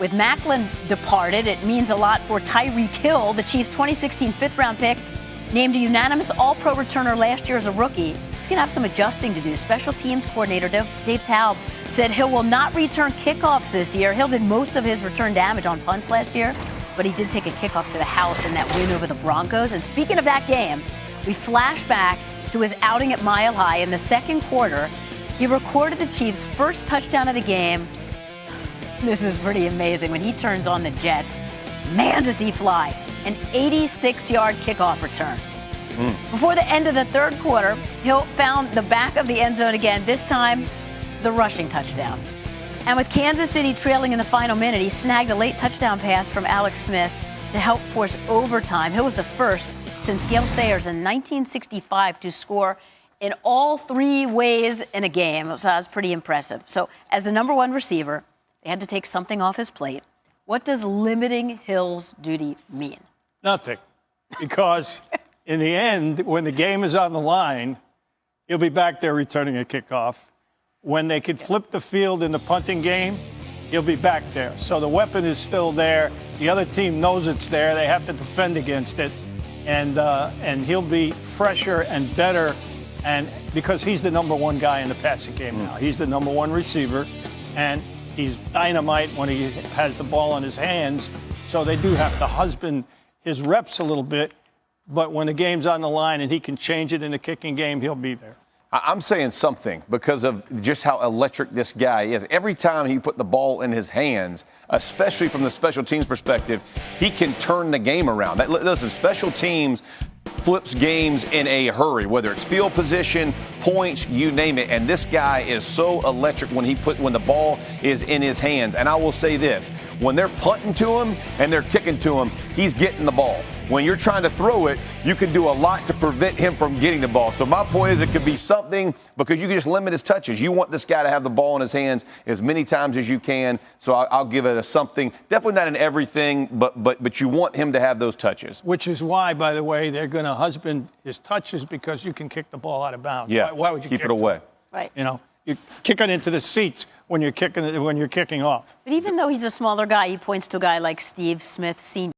With Macklin departed, it means a lot for Tyreek Hill, the Chiefs' 2016 fifth-round pick, named a unanimous All-Pro returner last year as a rookie. He's going to have some adjusting to do. Special teams coordinator Dave Taub said Hill will not return kickoffs this year. Hill did most of his return damage on punts last year, but he did take a kickoff to the house in that win over the Broncos. And speaking of that game, we flash back to his outing at Mile High in the second quarter. He recorded the Chiefs' first touchdown of the game. This is pretty amazing. When he turns on the Jets, man, does he fly. An 86-yard kickoff return. Before the end of the third quarter, Hill found the back of the end zone again, this time the rushing touchdown. And with Kansas City trailing in the final minute, he snagged a late touchdown pass from Alex Smith to help force overtime. Hill was the first since Gale Sayers in 1965 to score in all three ways in a game. So that was pretty impressive. So as the number one receiver, they had to take something off his plate. What does limiting Hill's duty mean? Nothing. Because in the end, when the game is on the line, he'll be back there returning a kickoff. When they could flip the field in the punting game, he'll be back there. So the weapon is still there. The other team knows it's there. They have to defend against it. And he'll be fresher and better, and because he's the number one guy in the passing game now. He's the number one receiver, and he's dynamite when he has the ball in his hands. So they do have to husband his reps a little bit. But when the game's on the line and he can change it in the kicking game, he'll be there. I'm saying something because of just how electric this guy is. Every time he put the ball in his hands, especially from the special teams perspective, he can turn the game around. Listen, special teams flips games in a hurry, whether it's field position, points, you name it. And this guy is so electric when the ball is in his hands. And I will say this, when they're punting to him and they're kicking to him, he's getting the ball. When you're trying to throw it, you can do a lot to prevent him from getting the ball. So my point is it could be something because you can just limit his touches. You want this guy to have the ball in his hands as many times as you can. So I'll give it a something. Definitely not in everything, but you want him to have those touches. Which is why, by the way, they're going to husband his touches because you can kick the ball out of bounds. Yeah. Why would you keep it away? Right. You know, you kick it into the seats when you're kicking off. But even though he's a smaller guy, he points to a guy like Steve Smith Sr.